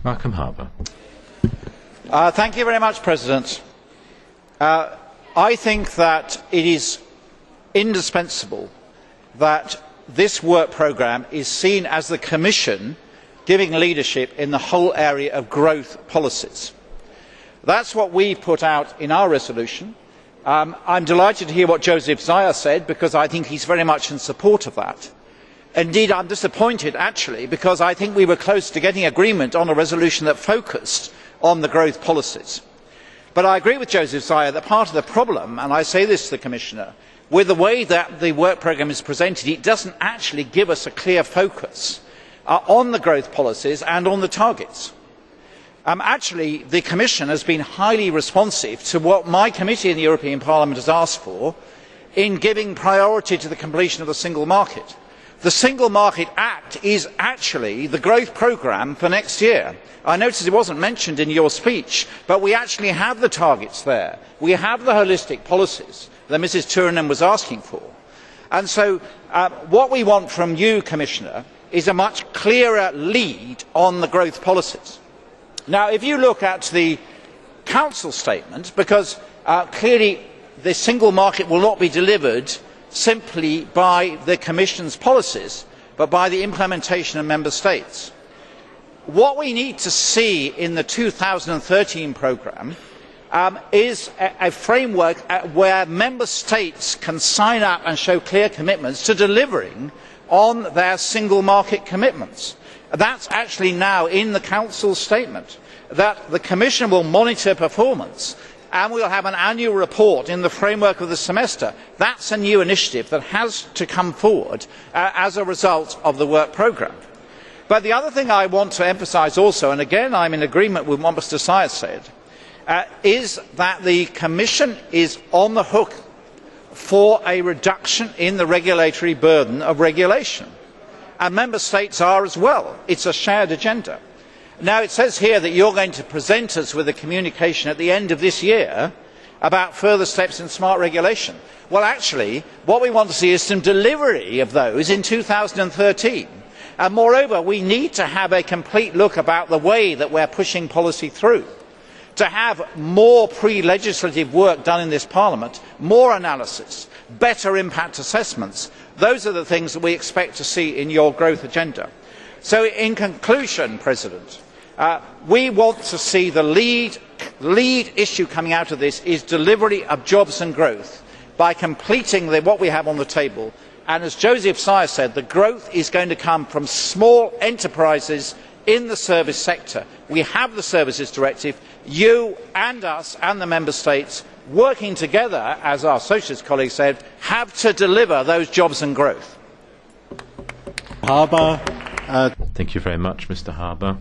Malcolm Harbour. Thank you very much, President. I think that it is indispensable that this work programme is seen as the Commission giving leadership in the whole area of growth policies. That is what we put out in our resolution. I am delighted to hear what Joseph Zaya said, because I think he is very much in support of that. Indeed, I am disappointed actually, because I think we were close to getting agreement on a resolution that focused on the growth policies. But I agree with Joseph Zaya that part of the problem, and I say this to the Commissioner, with the way that the work programme is presented, it does not actually give us a clear focus on the growth policies and on the targets. Actually, the Commission has been highly responsive to what my committee in the European Parliament has asked for in giving priority to the completion of the single market. The Single Market Act is actually the growth programme for next year. I noticed it was not mentioned in your speech, but we actually have the targets there. We have the holistic policies that Mrs Turunen was asking for. And so what we want from you, Commissioner, is a much clearer lead on the growth policies. Now, if you look at the Council statement, because clearly the single market will not be delivered simply by the Commission's policies, but by the implementation of Member States. What we need to see in the 2013 programme is a framework where Member States can sign up and show clear commitments to delivering on their single market commitments. That is actually now in the Council statement, that the Commission will monitor performance and we will have an annual report in the framework of the semester. That is a new initiative that has to come forward as a result of the work programme. But the other thing I want to emphasise also, and again I am in agreement with what Mr Syed said, is that the Commission is on the hook for a reduction in the regulatory burden of regulation. And Member States are as well. It is a shared agenda. Now, it says here that you are going to present us with a communication at the end of this year about further steps in smart regulation. Well, actually, what we want to see is some delivery of those in 2013. And moreover, we need to have a complete look about the way that we are pushing policy through. To have more pre-legislative work done in this Parliament, more analysis, better impact assessments, those are the things that we expect to see in your growth agenda. So in conclusion, President, we want to see the lead issue coming out of this is delivery of jobs and growth by completing what we have on the table. And as Joseph Sayer said, the growth is going to come from small enterprises in the service sector. We have the Services Directive. You and us and the Member States, working together, as our Socialist colleague said, have to deliver those jobs and growth. Harbour. Thank you very much, Mr Harbour.